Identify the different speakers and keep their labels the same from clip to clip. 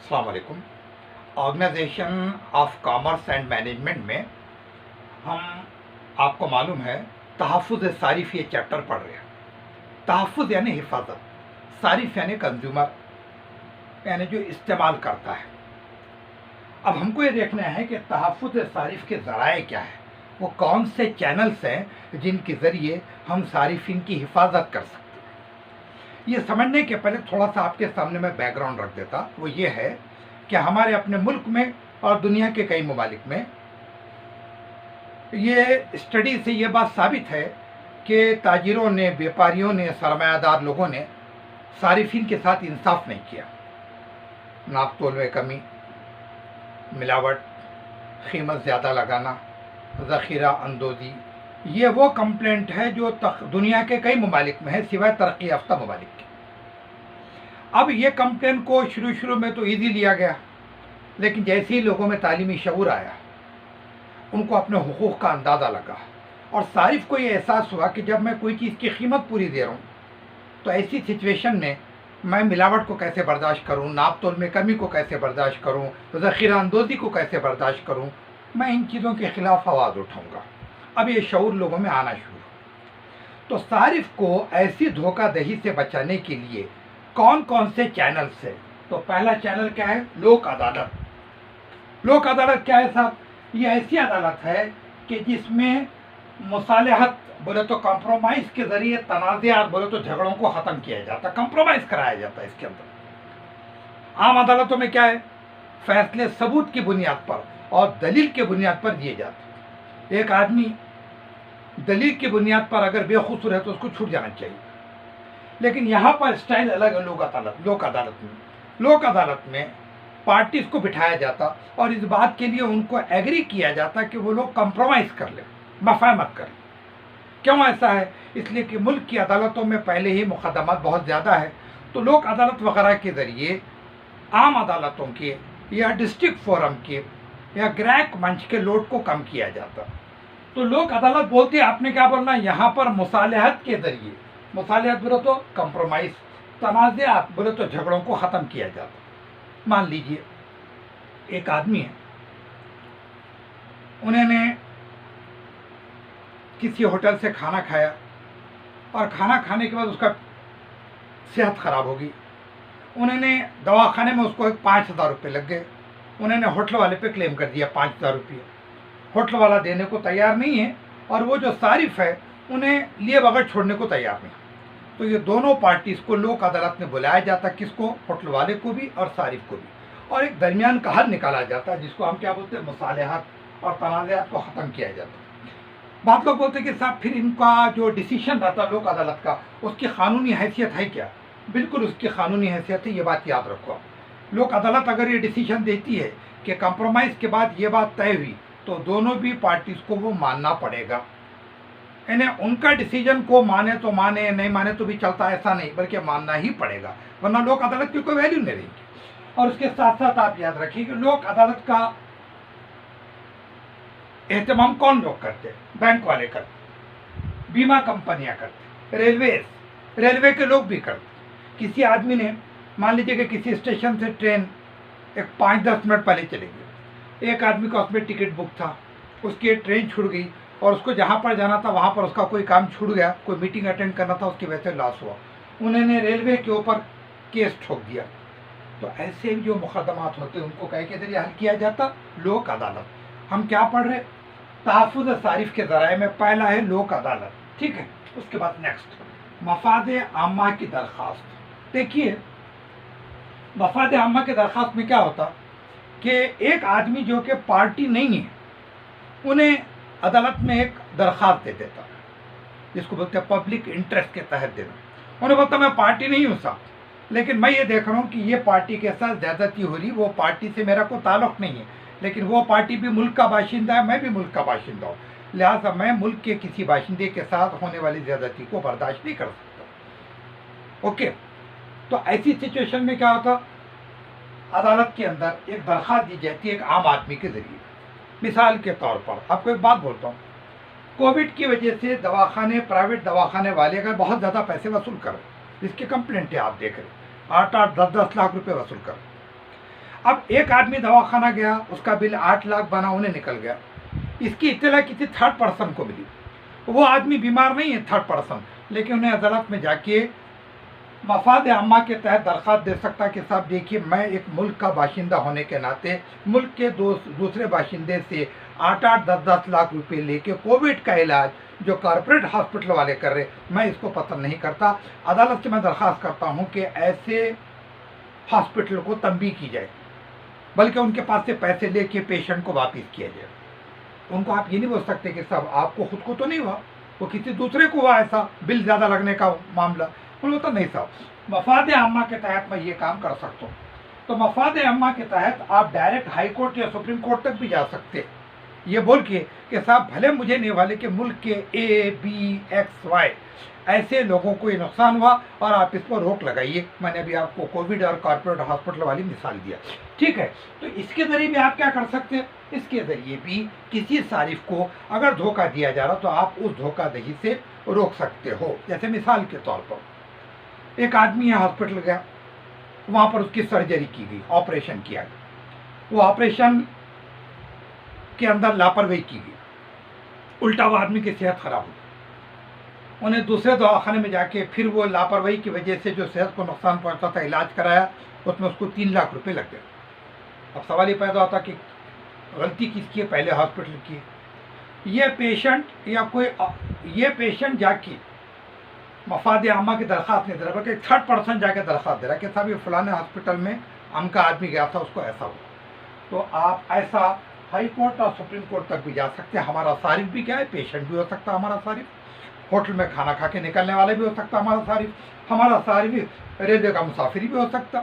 Speaker 1: अस्सलाम वालेकुम। Organisation of commerce and management में हम आपको मालूम है तहफ़्फ़ुज़ सारिफ़ ये चैप्टर पढ़ रहे हैं। तहफ़्फ़ुज़ यानी हिफाजत, सारिफ़ यानी कंज्यूमर यानी जो इस्तेमाल करता है। अब हमको ये देखना है कि तहफ़्फ़ुज़ सारिफ़ के ज़राए क्या है, वो कौन से चैनल्स हैं जिनके ज़रिए हम सारिफ़िन की हिफाजत कर सकते हैं। ये समझने के पहले थोड़ा सा आपके सामने मैं बैकग्राउंड रख देता। वो ये है कि हमारे अपने मुल्क में और दुनिया के कई ममालिक में ये स्टडी से ये बात साबित है कि ताजिरों ने, व्यापारियों ने, सरमायादार लोगों ने सारिफिन के साथ इंसाफ नहीं किया। नाप तोल में कमी, मिलावट, कीमत ज़्यादा लगाना, ज़ख़ीरा अंदोज़ी, ये वो कंप्लेंट है जो दुनिया के कई ममालिक में है सिवाय तरक्की याफ्ता ममालिक के। अब ये कंप्लेंट को शुरू में तो ईजी लिया गया, लेकिन जैसे ही लोगों में तालीमी शऊर आया, उनको अपने हुकूक़ का अंदाज़ा लगा और सारिफ को ये एहसास हुआ कि जब मैं कोई चीज़ की कीमत पूरी दे रहा हूँ तो ऐसी सिचुएशन में मैं मिलावट को कैसे बर्दाश्त करूँ, नाप तोल में कमी को कैसे बर्दाश्त करूँ, ज़ख़ीरा अंदोज़ी को कैसे बर्दाश्त करूँ, मैं इन चीज़ों के ख़िलाफ़ आवाज़ उठाऊँगा। अब ये शऊर लोगों में आना शुरू। तो सारिफ को ऐसी धोखाधही से बचाने के लिए कौन कौन से चैनल्स है? तो पहला चैनल क्या है? लोक अदालत। लोक अदालत क्या है साहब? ये ऐसी अदालत है कि जिसमें मुसालहत बोले तो कंप्रोमाइज़ के ज़रिए, तनाज़ात बोले तो झगड़ों को ख़त्म किया जाता, कंप्रोमाइज़ कराया जाता है इसके अंदर। आम अदालतों में क्या है? फैसले सबूत की बुनियाद पर और दलील के बुनियाद पर दिए जाते। एक आदमी दलील की बुनियाद पर अगर बेखुसूर है तो उसको छूट जाना चाहिए, लेकिन यहाँ पर स्टाइल अलग है। लोक अदालत में पार्टीज को बिठाया जाता और इस बात के लिए उनको एग्री किया जाता कि वो लोग कंप्रोमाइज़ कर ले, मफाहमत कर ले। क्यों ऐसा है? इसलिए कि मुल्क की अदालतों में पहले ही मुकदमात बहुत ज़्यादा है, तो लोक अदालत वगैरह के ज़रिए आम अदालतों के या डिस्ट्रिक्ट फोरम के या ग्राहक मंच के लोड को कम किया जाता। तो लोक अदालत बोलती है, आपने क्या बोलना, यहाँ पर मुसालहत के ज़रिए, मुसालहत बोलो तो कंप्रोमाइज़, तनाज़ात बोले तो झगड़ों को ख़त्म किया जाता। मान लीजिए एक आदमी है, उन्होंने किसी होटल से खाना खाया और खाना खाने के बाद उसका सेहत ख़राब होगी। उन्होंने दवाखाने में उसको 5,000 रुपये लग गए। उन्होंने होटल वाले पे क्लेम कर दिया 5,000 रुपये। होटल वाला देने को तैयार नहीं है और वो जो सारिफ है उन्हें लिए बगैर छोड़ने को तैयार नहीं। तो ये दोनों पार्टीज़ को लोक अदालत में बुलाया जाता, किसको? होटल वाले को भी और सारिफ को भी, और एक दरमियान का हल निकाला जाता जिसको हम क्या बोलते हैं, मुसालहत, और तनाज़ात को ख़त्म किया जाता। बात लोग बोलते हैं कि साहब फिर इनका जो डिसीजन रहता लोक अदालत का, उसकी कानूनी हैसियत है क्या? बिल्कुल उसकी कानूनी हैसियत है, ये बात याद रखो आप। लोक अदालत अगर ये डिसीजन देती है कि कंप्रोमाइज़ के बाद ये बात तय हुई तो दोनों भी पार्टीज़ को वो मानना पड़ेगा। यानी उनका डिसीजन को माने तो माने, नहीं माने तो भी चलता, ऐसा नहीं, बल्कि मानना ही पड़ेगा, वरना लोक अदालत की कोई वैल्यू नहीं रहेगी। और उसके साथ साथ आप याद रखिए कि लोक अदालत का एहतमाम कौन लोग करते हैं? बैंक वाले करते, बीमा कंपनियां करते, रेलवे के लोग भी करते। किसी आदमी ने मान लीजिए कि किसी स्टेशन से ट्रेन एक 5-10 मिनट पहले चली गई, एक आदमी का उसमें टिकट बुक था, उसकी ट्रेन छूट गई और उसको जहाँ पर जाना था वहाँ पर उसका कोई काम छूट गया, कोई मीटिंग अटेंड करना था, उसकी वजह से लॉस हुआ। उन्होंने रेलवे के ऊपर केस ठोक दिया। तो ऐसे जो मुकदमात होते हैं उनको कह के जरिए हल किया जाता, लोक अदालत। हम क्या पढ़ रहे? तहफ़्फ़ुज़ सारिफ के ज़राए में पहला है लोक अदालत, ठीक है। उसके बाद नेक्स्ट मफाद आम्मा की दरख्वास्त। देखिए मफाद आम्मा की दरख्वास्त में क्या होता कि एक आदमी जो कि पार्टी नहीं है उन्हें अदालत में एक दरख्वास्त दे देता, जिसको बोलते हैं पब्लिक इंटरेस्ट के तहत देना। उन्हें बोलता मैं पार्टी नहीं हूँ साहब, लेकिन मैं ये देख रहा हूँ कि ये पार्टी के साथ ज़्यादती हो रही, वो पार्टी से मेरा कोई ताल्लुक़ नहीं है, लेकिन वो पार्टी भी मुल्क का बाशिंदा है, मैं भी मुल्क का बाशिंदा हूँ, लिहाजा मैं मुल्क के किसी बाशिंदे के साथ होने वाली ज़्यादती को बर्दाश्त नहीं कर सकता। ओके, तो ऐसी सिचुएशन में क्या होता? अदालत के अंदर एक दरख्वास्त दी जाती है एक आम आदमी के ज़रिए। मिसाल के तौर पर आपको एक बात बोलता हूँ, कोविड की वजह से दवाखाने, प्राइवेट दवाखाने वाले अगर बहुत ज़्यादा पैसे वसूल कर, जिसकी कंप्लेंट है आप देख रहे, 8-8, 10-10 लाख रुपए वसूल कर। اب ایک آدمی دواخانہ گیا، اس کا بل 8 لاکھ بنا، انہیں نکل گیا، اس کی اطلاع کسی تھرڈ پرسن کو ملی، وہ آدمی بیمار نہیں ہے تھرڈ پرسن، لیکن انہیں عدالت میں جا کے مفاد عامہ کے تحت درخواست دے سکتا کہ صاحب دیکھیے میں ایک ملک کا باشندہ ہونے کے ناطے ملک کے دوسرے باشندے سے 8-10 لاکھ روپے لے کے کووڈ کا علاج جو کارپوریٹ ہاسپٹل والے کر رہے، میں اس کو پسند نہیں کرتا، عدالت سے میں درخواست کرتا ہوں کہ ایسے ہاسپٹل کو تنبیہ کی جائے، بلکہ ان کے پاس سے پیسے لے کے پیشنٹ کو واپس کیا جائے۔ ان کو آپ یہ نہیں بول سکتے کہ صاحب آپ کو خود کو تو نہیں ہوا، وہ کسی دوسرے کو ہوا ایسا بل زیادہ لگنے کا معاملہ، انہوں تو نہیں صاحب مفاد عامہ کے تحت میں یہ کام کر سکتا ہوں۔ تو مفاد عامہ کے تحت آپ ڈائریکٹ ہائی کورٹ یا سپریم کورٹ تک بھی جا سکتے، یہ بول کے کہ صاحب بھلے مجھے نہیں والے کہ ملک کے ABXY ایسے لوگوں کو یہ نقصان ہوا اور آپ اس پر روک لگائیے۔ میں نے ابھی آپ کو کووڈ اور کارپوریٹ ہاسپٹل والی مثال دیا، ٹھیک ہے؟ تو اس کے ذریعے بھی آپ کیا کر سکتے ہیں؟ اس کے ذریعے بھی کسی صارف کو اگر دھوکہ دیا جا رہا تو آپ اس دھوکہ دہی سے روک سکتے ہو۔ جیسے مثال کے طور پر ایک آدمی یہاں ہاسپٹل گیا، وہاں پر اس کی سرجری کی گئی، آپریشن کیا گیا، وہ آپریشن کے اندر لاپرواہی کی گئی، الٹا وہ آدمی کی صحت خراب ہوئی، انہیں دوسرے دواخانے میں جا کے پھر وہ لاپرواہی کی وجہ سے جو صحت کو نقصان پہنچا تھا علاج کرایا، اس میں اس کو 3 لاکھ روپے لگ گئے۔ اب سوال یہ پیدا ہوتا کہ غلطی کس کی ہے؟ پہلے ہاسپٹل کی۔ یہ پیشنٹ جا کے مفاد عامہ کی درخواست نہیں دے رہا، بلکہ ایک تھرڈ پرسن جا کے درخواست دے رہا کہ صاحب یہ فلانے ہاسپٹل میں ہم کا آدمی گیا تھا، اس کو ایسا ہوا۔ تو آپ ایسا ہائی کورٹ اور سپریم کورٹ تک بھی جا سکتے ہیں۔ ہمارا صارف بھی کیا ہے؟ پیشنٹ بھی ہو سکتا ہے ہمارا صارف، ہوٹل میں کھانا کھا کے نکلنے والا بھی ہو سکتا ہے ہمارا صارف ریلوے کا مسافری بھی ہو سکتا،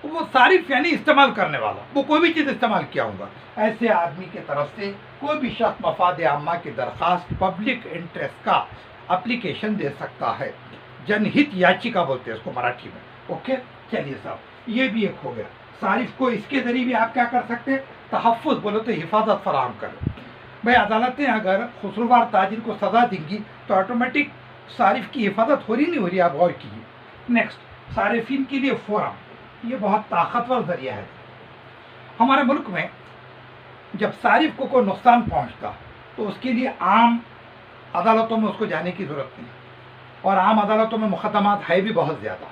Speaker 1: وہ صارف یعنی استعمال کرنے والا، وہ کوئی بھی چیز استعمال کیا ہوگا، ایسے آدمی کی طرف سے کوئی بھی شخص مفاد عامہ کی درخواست پبلک انٹرسٹ کا اپلیکیشن دے سکتا ہے۔ جن ہت یاچیکا بولتے ہیں اس کو مراٹھی میں، اوکے؟ چلیے صاحب یہ بھی ایک ہو گیا۔ صارف کو اس کے ذریعے بھی آپ کیا کر سکتے ہیں؟ تحفظ بولو تو حفاظت فراہم کرو۔ بھائی عدالتیں اگر قصوروار تاجر کو سزا دیں گی تو آٹومیٹک صارف کی حفاظت ہو رہی نہیں ہو رہی؟ آپ غور کیجیے۔ نیکسٹ، صارفین کے لیے فورم، یہ بہت طاقتور ذریعہ ہے۔ ہمارے ملک میں جب صارف کو کوئی نقصان پہنچتا تو اس کے لیے عام عدالتوں میں اس کو جانے کی ضرورت نہیں، اور عام عدالتوں میں مقدمات ہے بھی بہت زیادہ۔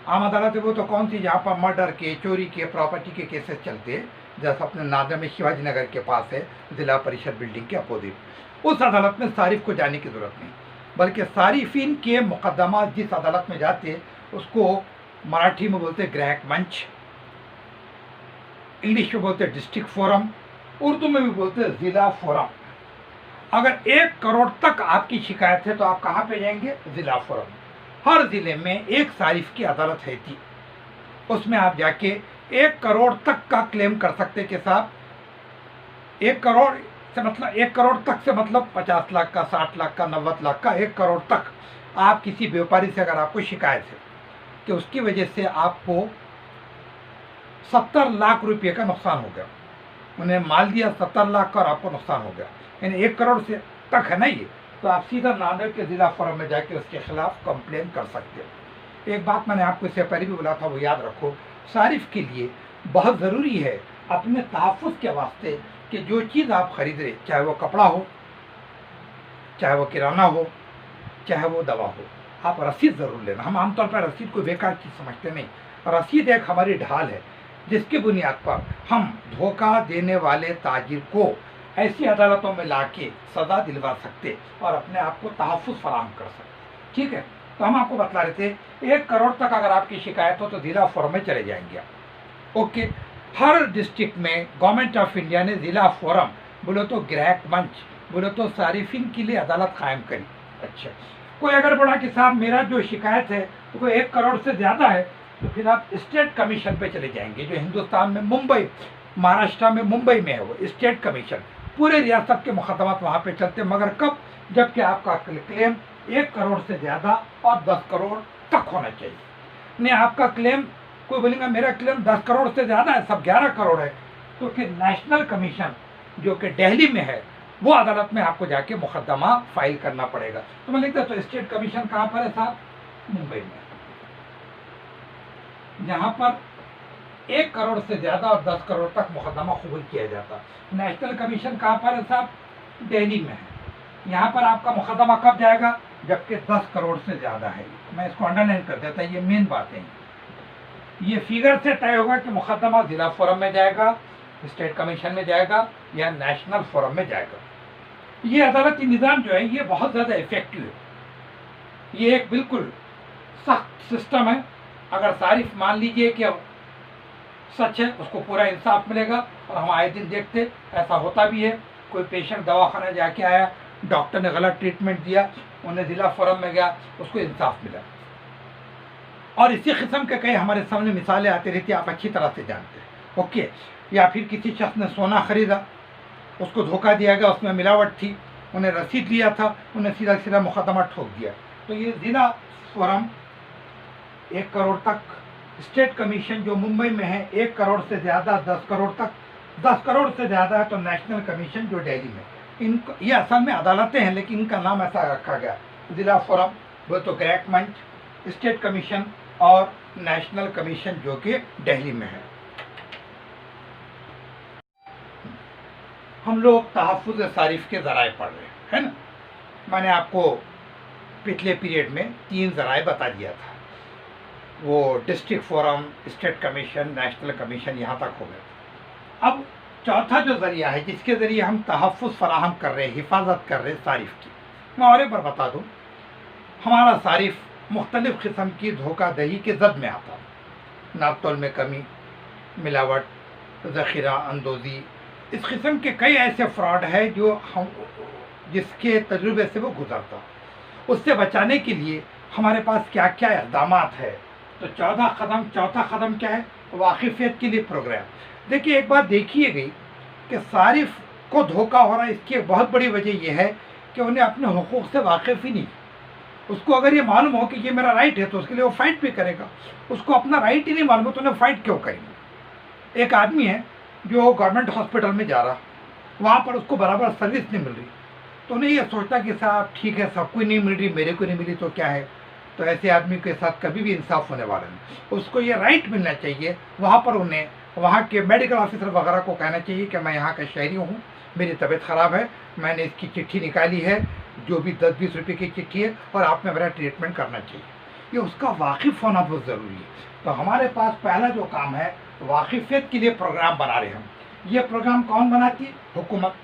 Speaker 1: عام عدالتیں وہ تو کون سی جہاں پر مرڈر کے، چوری کے، پراپرٹی کے کیسز چلتے ہیں، جیسا اپنے نادر میں شیواجی نگر کے پاس ہے ضلع پریشد بلڈنگ کے اپوزٹ، اس عدالت میں صارف کو جانے کی ضرورت نہیں، بلکہ صارفین کے مقدمات جس عدالت میں جاتے اس کو مراٹھی میں بولتے گراہک منچ، انگلش میں بولتے ڈسٹرکٹ فورم، اردو میں بھی بولتے ضلع فورم۔ اگر 1 کروڑ تک آپ کی شکایت ہے تو آپ کہاں پہ جائیں گے؟ ضلع فورم۔ ہر ضلع میں ایک صارف کی عدالت ہے تھی، اس میں آپ جا کے 1 کروڑ تک کا کلیم کر سکتے کہ صاحب 1 کروڑ سے مطلب 1 کروڑ تک سے مطلب 50 لاکھ کا، 60 لاکھ کا، 90 لاکھ کا، 1 کروڑ تک آپ کسی بیوپاری سے اگر آپ کو شکایت ہے کہ اس کی وجہ سے آپ کو 70 لاکھ روپے کا نقصان ہو گیا، انہیں مال دیا 70 لاکھ کا اور آپ کو نقصان ہو گیا، یعنی 1 کروڑ سے تک ہے نا یہ، تو آپ سیدھا نادر کے ضلع فورم میں جا کے اس کے خلاف کمپلین کر سکتے ہیں۔ ایک بات میں نے آپ کو اس سے پہلے بھی بولا تھا، وہ یاد رکھو، صارف کے لیے بہت ضروری ہے اپنے تحفظ کے واسطے کہ جو چیز آپ خرید رہے، چاہے وہ کپڑا ہو، چاہے وہ کرانہ ہو، چاہے وہ دوا ہو، آپ رسید ضرور لینا۔ ہم عام طور پر رسید کو بیکار چیز سمجھتے نہیں، رسید ایک ہماری ڈھال ہے جس کی بنیاد پر ہم دھوکہ دینے والے تاجر کو ایسی عدالتوں میں لا کے سزا دلوا سکتے اور اپنے آپ کو تحفظ فراہم کر سکتے، ٹھیک ہے؟ تو ہم آپ کو بتلا رہے تھے 1 کروڑ تک اگر آپ کی شکایت ہو تو ضلع فورم میں چلے جائیں گے، اوکے؟ ہر ڈسٹرکٹ میں گورنمنٹ آف انڈیا نے ضلع فورم بولے تو گراہک منچ بولے تو صارفین کے لیے عدالت قائم کری۔ اچھا، کوئی اگر بڑا کہ صاحب میرا جو شکایت ہے وہ 1 کروڑ سے زیادہ ہے تو پھر آپ اسٹیٹ کمیشن پہ چلے جائیں گے، جو ہندوستان میں ممبئی، مہاراشٹر میں ممبئی میں ہے، وہ اسٹیٹ کمیشن، پورے ریاست کے مقدمات وہاں پہ چلتے، مگر کب؟ جب کہ آپ کا کلیم 1 کروڑ سے زیادہ اور 10 کروڑ تک ہونا چاہیے۔ نہیں آپ کا کلیم، کوئی بولے گا میرا کلیم 10 کروڑ سے زیادہ ہے، سب 11 کروڑ ہے، تو پھر نیشنل کمیشن جو کہ دہلی میں ہے وہ عدالت میں آپ کو جا کے مقدمہ فائل کرنا پڑے گا۔ تو میں لکھتا تو اسٹیٹ کمیشن کہاں پر ہے صاحب؟ ممبئی میں، جہاں پر 1 करोड़ से ज़्यादा और 10 करोड़ तक मुकदमा कबूल किया जाता। नेशनल कमीशन कहाँ पर है साहब? दिल्ली में है। यहाँ पर आपका मुकदमा कब जाएगा? जबकि 10 करोड़ से ज़्यादा है। मैं इसको अंडरलाइन कर देता, ये मेन बात है। ये फिगर से तय होगा कि मुकदमा जिला फोरम में जाएगा, स्टेट कमीशन में जाएगा या नेशनल फोरम में जाएगा। ये अदालती निज़ाम जो है ये बहुत ज़्यादा इफेक्टिव है। ये एक बिल्कुल सख्त सिस्टम है। अगर सारिफ मान लीजिए कि सच है, उसको पूरा इंसाफ मिलेगा। और हम आए दिन देखते ऐसा होता भी है। कोई पेशेंट दवाखाना जाके आया, डॉक्टर ने गलत ट्रीटमेंट दिया, उन्हें जिला फोरम में गया, उसको इंसाफ मिला। और इसी किस्म के कई हमारे सामने मिसालें आती रहती हैं, आप अच्छी तरह से जानते हैं। ओके। या फिर किसी शख्स ने सोना खरीदा, उसको धोखा दिया गया, उसमें मिलावट थी, उन्हें रसीद लिया था, उन्हें सीधा सीधा मुकदमा ठोक दिया। तो ये जिला फोरम 1 करोड़ तक, स्टेट कमीशन जो मुंबई में है 1 करोड़ से ज़्यादा 10 करोड़ तक, 10 करोड़ से ज़्यादा है तो नेशनल कमीशन जो दिल्ली में। इनको ये असल में अदालतें हैं, लेकिन इनका नाम ऐसा रखा गया, जिला फोरम, वो तो ग्रेट मंच, स्टेट कमीशन और नेशनल कमीशन जो कि दिल्ली में है। हम लोग तहफ़्फ़ुज़ सारिफ के ज़राए पढ़ रहे हैं, है ना। मैंने आपको पिछले पीरियड में 3 ज़राए बता दिया था, वो district forum, state commission, national commission, यहाँ तक हो गया। अब चौथा जो ज़रिया है जिसके ज़रिए हम तहफ़्फ़ुज़ फराहम कर रहे हैं, हिफाजत कर रहे हैं सारिफ की, मैं और एक बार बता दूँ, हमारा सारिफ मुख्तलिफ़ किस्म की धोखाधड़ी के जद में आता है। नापतोल में कमी, मिलावट, ज़ख़ीरा अंदोज़ी, इस किस्म के कई ऐसे फ्रॉड है जो हम जिसके तजुर्बे से वो गुजरता। उससे बचाने के लिए हमारे पास क्या क्या इक़दामात है। तो चौथा कदम क्या है? वाक़िफ़ियत के लिए प्रोग्राम। देखिए, एक बात देखिए गई कि सारिफ को धोखा हो रहा है, इसकी एक बहुत बड़ी वजह यह है कि उन्हें अपने हुकूक़ से वाकिफ़ ही नहीं। उसको अगर ये मालूम हो कि ये मेरा राइट है तो उसके लिए वो फ़ाइट भी करेगा। उसको अपना राइट ही नहीं मालूम हो तो उन्हें फ़ाइट क्यों करेंगे? एक आदमी है जो गवर्नमेंट हॉस्पिटल में जा रहा, वहाँ पर उसको बराबर सर्विस नहीं मिल रही, तो उन्हें ये सोचता कि साहब ठीक है, सबको नहीं मिल रही, मेरे को नहीं मिली तो क्या है। तो ऐसे आदमी के साथ कभी भी इंसाफ होने वाला नहीं। उसको ये राइट मिलना चाहिए। वहाँ पर उन्हें वहाँ के मेडिकल ऑफिसर वगैरह को कहना चाहिए कि मैं यहाँ का शहरी हूँ, मेरी तबीयत ख़राब है, मैंने इसकी चिट्ठी निकाली है, जो भी 10-20 रुपये की चिट्ठी है, और आपने मेरा ट्रीटमेंट करना चाहिए। ये उसका वाकिफ़ होना बहुत ज़रूरी है। तो हमारे पास पहला जो काम है, वाकिफ़ियत के लिए प्रोग्राम बना रहे हम। ये प्रोग्राम कौन बनाती है? हुकूमत।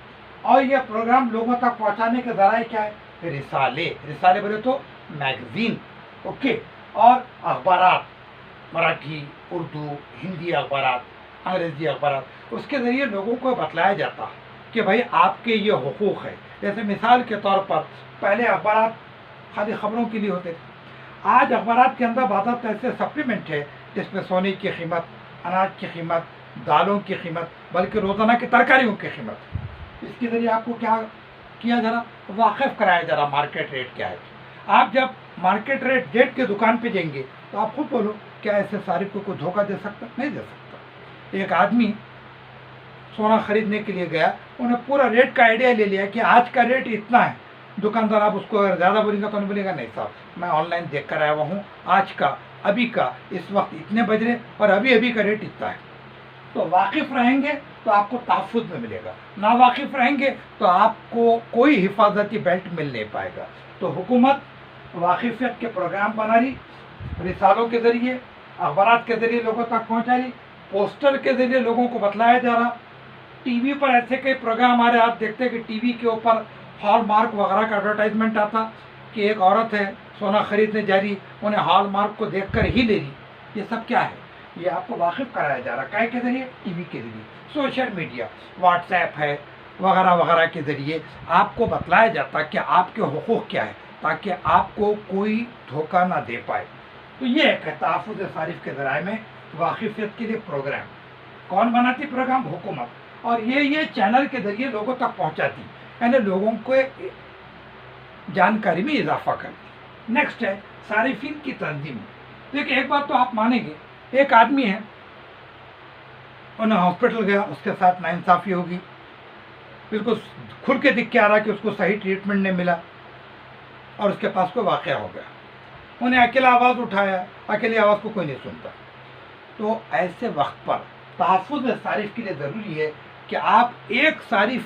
Speaker 1: और ये प्रोग्राम लोगों तक पहुँचाने के ज़राए क्या है? रिसाले बोले तो मैगज़ीन, ओके, और अखबारात, मराठी, उर्दू, हिंदी अखबारात, अंग्रेज़ी अखबारात, उसके ज़रिए लोगों को बतलाया जाता है कि भाई आपके ये हुकूक़ है। जैसे मिसाल के तौर पर पहले अखबारात खाली ख़बरों के लिए होते थे, आज अखबारात के अंदर बाज़ाब्ता ऐसे सप्लीमेंट है जिसमें सोने की कीमत, अनाज की कीमत, दालों की कीमत, बल्कि रोज़ाना की तरकारियों की कीमत। इसके ज़रिए आपको क्या किया जा रहा? वाकिफ़ कराया जा रहा मार्केट रेट क्या है। आप जब मार्केट रेट डेट के दुकान पे जाएंगे तो आप खुद बोलो, क्या ऐसे सारिफ को कोई धोखा दे सकता? नहीं दे सकता। एक आदमी सोना खरीदने के लिए गया, उन्हें पूरा रेट का आइडिया ले लिया कि आज का रेट इतना है। दुकानदार आप उसको अगर ज़्यादा बोलेंगे तो उन्हें बोलेगा नहीं साहब, मैं ऑनलाइन देख कर आया हुआ हूँ, आज का, अभी का, इस वक्त इतने बज रहे और अभी का रेट इतना है। तो वाकिफ़ रहेंगे तो आपको तहफ़्फ़ुज़ में मिलेगा, ना वाकिफ़ रहेंगे तो आपको कोई हिफाजती बेल्ट मिल नहीं पाएगा। तो हुकूमत वाकिफ़ियत के प्रोग्राम बना रही, रिसालों के ज़रिए, अखबारात के ज़रिए लोगों तक पहुँचा रही, पोस्टर के ज़रिए लोगों को बतलाया जा रहा। टीवी पर ऐसे कई प्रोग्राम आ रहे, आप देखते हैं कि टीवी के ऊपर हॉलमार्क वगैरह का एडवर्टाइजमेंट आता कि एक औरत है सोना खरीदने जा रही, उन्हें हॉलमार्क को देखकर ही ले ली। ये सब क्या है? ये आपको वाकिफ़ कराया जा रहा। काय के ज़रिए? टीवी के ज़रिए, सोशल मीडिया, व्हाट्सएप है वगैरह वगैरह के ज़रिए आपको बतलाया जाता कि आपके हुकूक़ क्या है, ताकि आपको कोई धोखा ना दे पाए। तो ये एक है तहफ़्फ़ुज़ सारिफ के ज़राए में वाकिफ़ियत के लिए प्रोग्राम। कौन बनाती प्रोग्राम? हुकूमत। और ये चैनल के ज़रिए लोगों तक पहुँचाती, यानी लोगों को जानकारी में इजाफा करती। नेक्स्ट है सारिफिन की तंजीम। देखिए, एक बात तो आप मानेंगे, एक आदमी है, उन्हें हॉस्पिटल गया, उसके साथ नाइंसाफ़ी होगी, बिल्कुल खुल के दिख के आ रहा कि उसको सही ट्रीटमेंट नहीं मिला और उसके पास कोई वाक़या हो गया। उन्हें अकेला आवाज़ उठाया, अकेली आवाज़ को कोई नहीं सुनता। تو ایسے وقت پر تحفظ صارف کے لیے ضروری ہے کہ آپ ایک صارف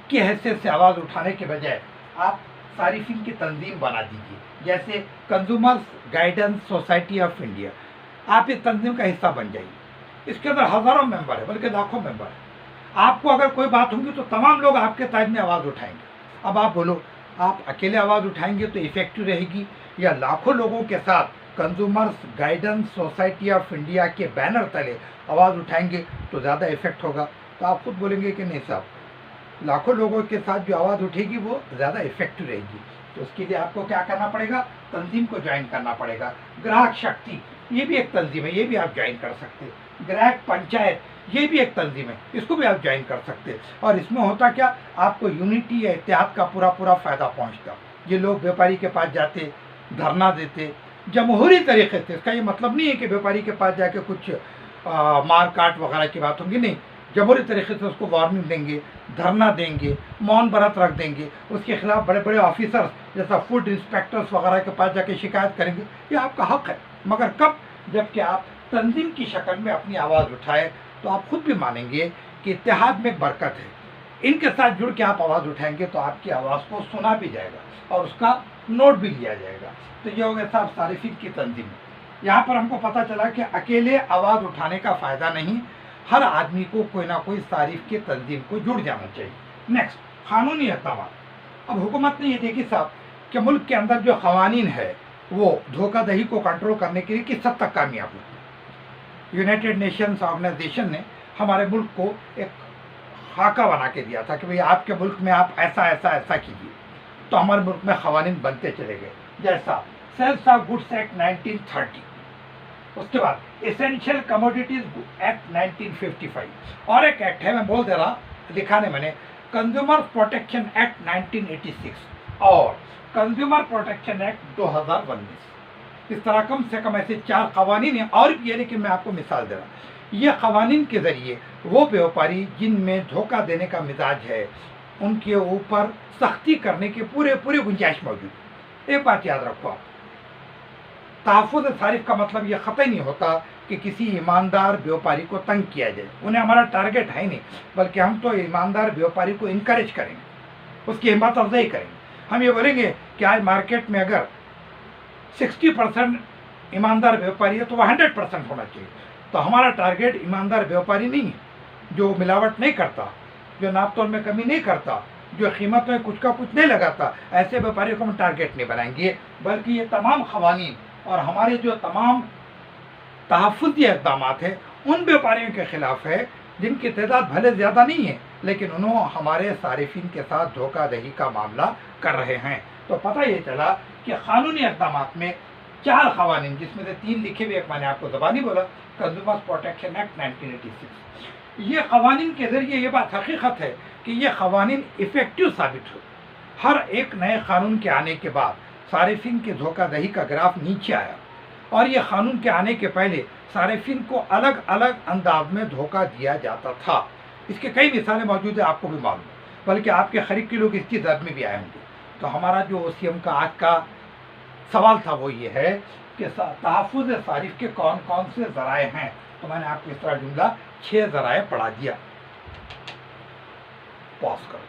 Speaker 1: کی حیثیت سے آواز اٹھانے کے بجائے آپ صارفین کی تنظیم بنا دیجیے، جیسے consumers guidance society of India. آپ اس تنظیم کا حصہ بن جائیے. اس کے اندر ہزاروں ممبر ہے، بلکہ لاکھوں ممبر ہیں. آپ کو اگر کوئی بات ہوگی تو تمام لوگ آپ کے تائید میں آواز اٹھائیں گے. اب آپ بولو، آپ اکیلے آواز اٹھائیں گے تو افیکٹو رہے گی، یا لاکھوں لوگوں کے ساتھ consumers guidance society of India کے بینر تلے آواز اٹھائیں گے تو زیادہ افیکٹ ہوگا؟ تو آپ خود بولیں گے کہ نہیں صاحب، لاکھوں لوگوں کے ساتھ جو آواز اٹھے گی وہ زیادہ افیکٹو رہے گی. تو اس کے لیے آپ کو کیا کرنا پڑے گا؟ تنظیم کو جوائن کرنا پڑے گا. گراہک شکتی یہ بھی ایک تنظیم ہے، یہ بھی آپ جوائن کر سکتے. گراہک پنچایت یہ بھی ایک تنظیم ہے، اس کو بھی آپ جوائن کر سکتے. اور اس میں ہوتا کیا، آپ کو یونٹی یا اتحاد کا پورا فائدہ پہنچتا. یہ لوگ بیوپاری کے پاس جاتے، دھرنا دیتے جمہوری طریقے سے. اس کا یہ مطلب نہیں ہے کہ بیوپاری کے پاس جا کے کچھ مار کاٹ وغیرہ کی بات ہوگی، نہیں. جمہوری طریقے سے اس کو وارننگ دیں گے، دھرنا دیں گے، مون برت رکھ دیں گے. اس کے خلاف بڑے بڑے آفیسرز جیسا فوڈ انسپیکٹرز وغیرہ کے پاس جا کے شکایت کریں گے. یہ آپ کا حق ہے، مگر کب؟ جب کہ آپ تنظیم کی شکل میں اپنی آواز اٹھائے تو آپ خود بھی مانیں گے کہ اتحاد میں برکت ہے. ان کے ساتھ جڑ کے آپ آواز اٹھائیں گے تو آپ کی آواز کو سنا بھی جائے گا اور اس کا نوٹ بھی لیا جائے گا. تو یہ ہو گیا صاحب صارفین کی تنظیم. یہاں پر ہم کو پتہ چلا کہ اکیلے آواز اٹھانے کا فائدہ نہیں، ہر آدمی کو کوئی نہ کوئی صارف کی تنظیم کو جڑ جانا چاہیے. نیکسٹ، قانونی اقدامات. اب حکومت نے یہ دیکھی صاحب کہ ملک کے اندر جو قوانین ہے وہ دھوکہ دہی کو کنٹرول کرنے کے لیے کس حد تک کامیاب ہوتی ہے. یونائٹڈ نیشنز آرگنائزیشن نے ہمارے ملک کو ایک خاکہ بنا کے دیا تھا کہ بھئی آپ کے ملک میں آپ ایسا کیجیے. تو ہمارے ملک میں قوانین بنتے چلے گئے، جیسا سیلز آف گڈس ایکٹ 1930، اس کے بعد اسینشیل کموڈیٹیز ایکٹ 1955، اور ایک ایکٹ ہے، میں بول دے رہا، لکھا نے میں نے، کنزیومر پروٹیکشن ایکٹ 1986 اور کنزیومر پروٹیکشن ایکٹ 2019. اس طرح کم سے کم ایسے 4 قوانین ہیں، اور بھی ہے لیکن میں آپ کو مثال دے رہا ہوں. یہ قوانین کے ذریعے وہ بیوپاری جن میں دھوکہ دینے کا مزاج ہے ان کے اوپر سختی کرنے کی پورے گنجائش موجود ہے. ایک بات یاد رکھو آپ، تحفظ صارف کا مطلب یہ قطعی نہیں ہوتا کہ کسی ایماندار بیوپاری کو تنگ کیا جائے. انہیں ہمارا ٹارگٹ ہے نہیں، بلکہ ہم تو ایماندار بیوپاری کو انکریج کریں گے، اس کی ہمت افزائی کریں گے. ہم یہ بولیں گے کہ آج مارکیٹ میں اگر 60% ایماندار بیوپاری ہے تو وہ 100% ہونا چاہیے. تو ہمارا ٹارگٹ ایماندار بیوپاری نہیں ہے، جو ملاوٹ نہیں کرتا، جو ناپ تول میں کمی نہیں کرتا، جو قیمت میں کچھ کا کچھ نہیں لگاتا. ایسے بیوپاریوں کو ہم ٹارگٹ نہیں بنائیں گے، بلکہ یہ تمام قوانین اور ہمارے جو تمام تحفظی اقدامات ہیں ان بیوپاریوں کے خلاف ہے جن کی تعداد بھلے زیادہ نہیں ہے لیکن انہوں ہمارے صارفین کے ساتھ دھوکہ دہی کا معاملہ کر رہے ہیں. تو پتہ یہ چلا کہ قانونی اقدامات میں 4 قوانین، جس میں سے 3 لکھے ہوئے، ایک میں نے آپ کو زبانی بولا، کنزیومر پروٹیکشن ایکٹ 1986. یہ قوانین کے ذریعے یہ بات حقیقت ہے کہ یہ قوانین افیکٹو ثابت ہو. ہر ایک نئے قانون کے آنے کے بعد صارفین کے دھوکہ دہی کا گراف نیچے آیا، اور یہ قانون کے آنے کے پہلے صارفین کو الگ الگ انداز میں دھوکہ دیا جاتا تھا. اس کے کئی مثالیں موجود ہیں، آپ کو بھی معلوم ہے، بلکہ آپ کے قریب کے لوگ اس کی زد میں بھی آئے ہوں گے. تو ہمارا جو OCM کا آج کا سوال تھا وہ یہ ہے کہ تحفظ صارف کے کون کون سے ذرائع ہیں. تو میں نے آپ کو اس طرح جملہ 6 ذرائع پڑھا دیا. پاس کرو.